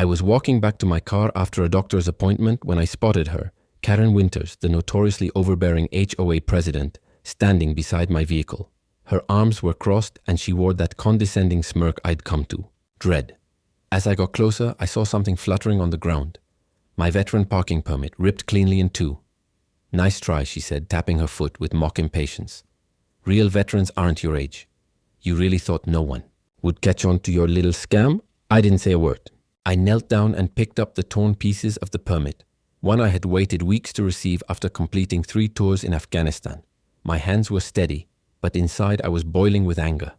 I was walking back to my car after a doctor's appointment when I spotted her, Karen Winters, the notoriously overbearing HOA president, standing beside my vehicle. Her arms were crossed and she wore that condescending smirk I'd come to dread. As I got closer, I saw something fluttering on the ground. My veteran parking permit, ripped cleanly in two. "Nice try," she said, tapping her foot with mock impatience. "Real veterans aren't your age. You really thought no one would catch on to your little scam?" I didn't say a word. I knelt down and picked up the torn pieces of the permit, one I had waited weeks to receive after completing 3 tours in Afghanistan. My hands were steady, but inside I was boiling with anger.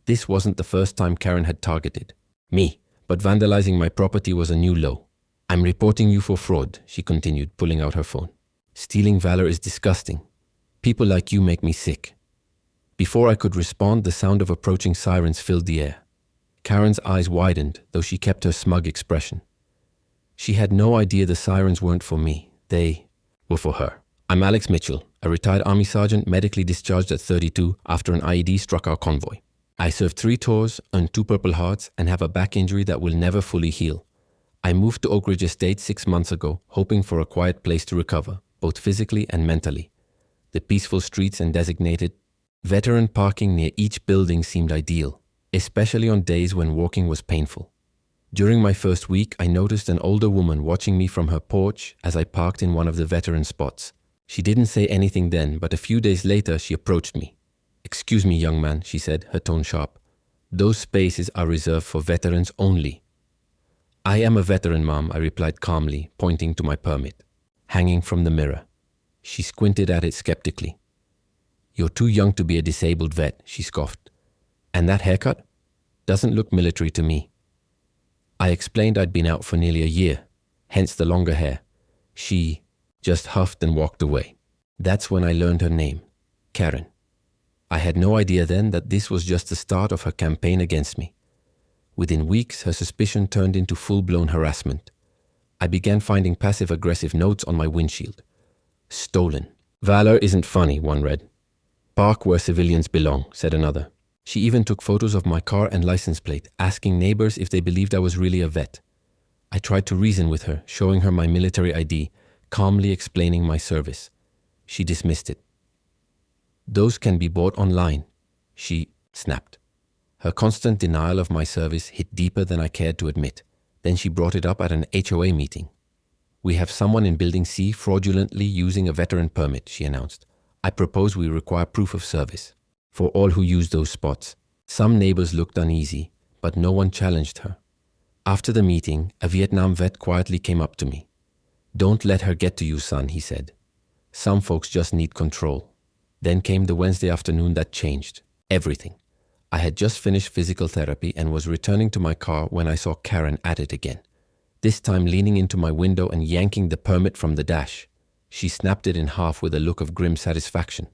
This wasn't the first time Karen had targeted me, but vandalizing my property was a new low. "I'm reporting you for fraud," she continued, pulling out her phone. "Stealing valor is disgusting. People like you make me sick." Before I could respond, the sound of approaching sirens filled the air. Karen's eyes widened, though she kept her smug expression. She had no idea the sirens weren't for me. They were for her. "I'm Alex Mitchell, a retired Army sergeant medically discharged at 32 after an IED struck our convoy. I served 3 tours, earned 2 Purple Hearts, and have a back injury that will never fully heal. I moved to Oak Ridge Estate 6 months ago, hoping for a quiet place to recover, both physically and mentally. The peaceful streets and designated veteran parking near each building seemed ideal, especially on days when walking was painful. During my first week, I noticed an older woman watching me from her porch as I parked in one of the veteran spots. She didn't say anything then, but a few days later she approached me. "Excuse me, young man," she said, her tone sharp. "Those spaces are reserved for veterans only." "I am a veteran, ma'am," I replied calmly, pointing to my permit, hanging from the mirror. She squinted at it skeptically. "You're too young to be a disabled vet," she scoffed. "And that haircut? Doesn't look military to me." I explained I'd been out for nearly a year, hence the longer hair. She just huffed and walked away. That's when I learned her name, Karen. I had no idea then that this was just the start of her campaign against me. Within weeks, her suspicion turned into full-blown harassment. I began finding passive-aggressive notes on my windshield. "Stolen. Valor isn't funny," one read. "Park where civilians belong," said another. She even took photos of my car and license plate, asking neighbors if they believed I was really a vet. I tried to reason with her, showing her my military ID, calmly explaining my service. She dismissed it. "Those can be bought online," she snapped. Her constant denial of my service hit deeper than I cared to admit. Then she brought it up at an HOA meeting. "We have someone in Building C fraudulently using a veteran permit," she announced. "I propose we require proof of service for all who use those spots." Some neighbors looked uneasy, but no one challenged her. After the meeting, a Vietnam vet quietly came up to me. "Don't let her get to you, son," he said. "Some folks just need control." Then came the Wednesday afternoon that changed everything. I had just finished physical therapy and was returning to my car when I saw Karen at it again, this time leaning into my window and yanking the permit from the dash. She snapped it in half with a look of grim satisfaction.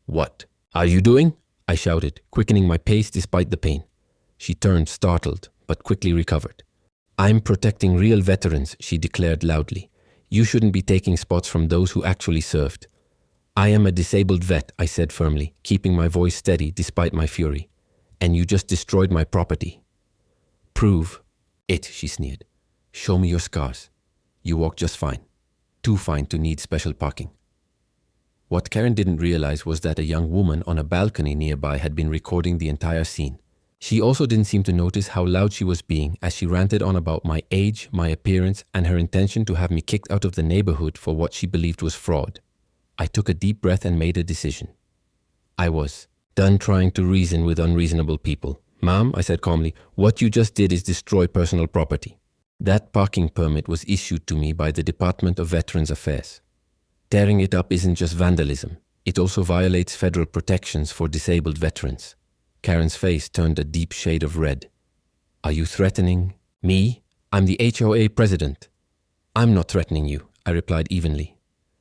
"What are you doing?" I shouted, quickening my pace despite the pain. She turned, startled, but quickly recovered. "I'm protecting real veterans," she declared loudly. "You shouldn't be taking spots from those who actually served." "I am a disabled vet," I said firmly, keeping my voice steady despite my fury. "And you just destroyed my property." "Prove it," she sneered. "Show me your scars. You walk just fine. Too fine to need special parking." What Karen didn't realize was that a young woman on a balcony nearby had been recording the entire scene. She also didn't seem to notice how loud she was being as she ranted on about my age, my appearance, and her intention to have me kicked out of the neighborhood for what she believed was fraud. I took a deep breath and made a decision. I was done trying to reason with unreasonable people. "Ma'am," I said calmly, "what you just did is destroy personal property. That parking permit was issued to me by the Department of Veterans Affairs. Tearing it up isn't just vandalism. It also violates federal protections for disabled veterans." Karen's face turned a deep shade of red. "Are you threatening me? I'm the HOA president." "I'm not threatening you," I replied evenly.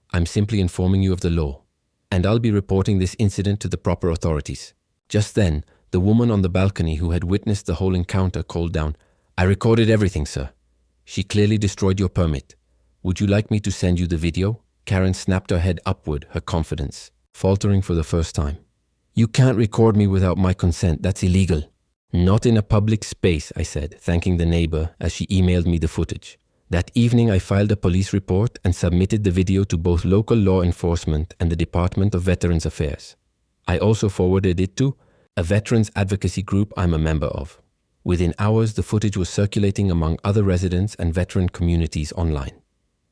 "I'm simply informing you of the law, and I'll be reporting this incident to the proper authorities." Just then, the woman on the balcony who had witnessed the whole encounter called down, "I recorded everything, sir. She clearly destroyed your permit. Would you like me to send you the video?" Karen snapped her head upward, her confidence faltering for the first time. "You can't record me without my consent. That's illegal." Not in a public space, I said, thanking the neighbor as she emailed me the footage. That evening, I filed a police report and submitted the video to both local law enforcement and the Department of Veterans Affairs. I also forwarded it to a veterans advocacy group I'm a member of. Within hours, the footage was circulating among other residents and veteran communities online.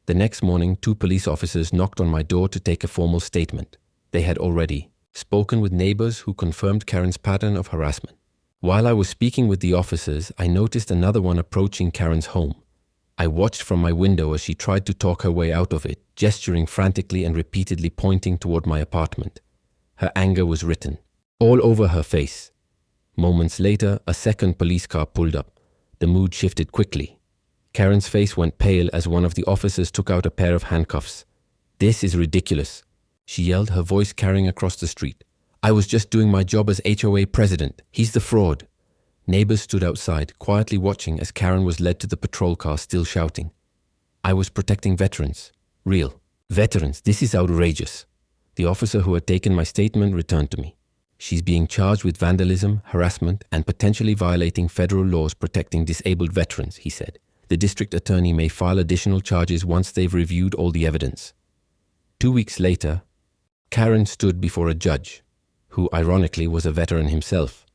The next morning, 2 police officers knocked on my door to take a formal statement. They had already spoken with neighbors who confirmed Karen's pattern of harassment. While I was speaking with the officers, I noticed another one approaching Karen's home. I watched from my window as she tried to talk her way out of it, gesturing frantically and repeatedly pointing toward my apartment. Her anger was written all over her face. Moments later, a second police car pulled up. The mood shifted quickly. Karen's face went pale as one of the officers took out a pair of handcuffs. "This is ridiculous," she yelled, her voice carrying across the street. "I was just doing my job as HOA president. He's the fraud." Neighbors stood outside, quietly watching as Karen was led to the patrol car, still shouting. "I was protecting veterans. Real veterans. This is outrageous." The officer who had taken my statement returned to me. "She's being charged with vandalism, harassment, and potentially violating federal laws protecting disabled veterans," he said. "The district attorney may file additional charges once they've reviewed all the evidence." 2 weeks later, Karen stood before a judge, who ironically was a veteran himself.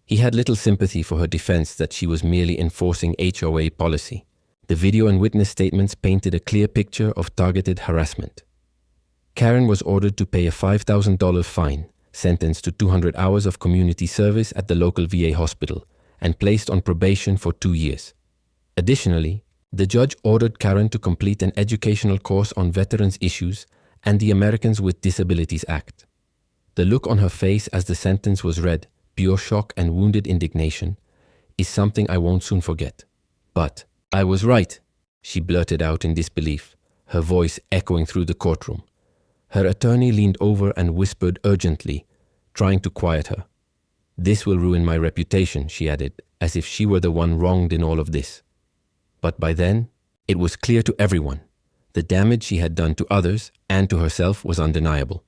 He had little sympathy for her defense that she was merely enforcing HOA policy. The video and witness statements painted a clear picture of targeted harassment. Karen was ordered to pay a $5,000 fine, sentenced to 200 hours of community service at the local VA hospital, and placed on probation for 2 years. Additionally, the judge ordered Karen to complete an educational course on veterans issues and the Americans with Disabilities Act. The look on her face as the sentence was read, pure shock and wounded indignation, is something I won't soon forget. "But I was right," she blurted out in disbelief, her voice echoing through the courtroom. Her attorney leaned over and whispered urgently, trying to quiet her. "This will ruin my reputation," she added, as if she were the one wronged in all of this. But by then, it was clear to everyone. The damage she had done to others and to herself was undeniable.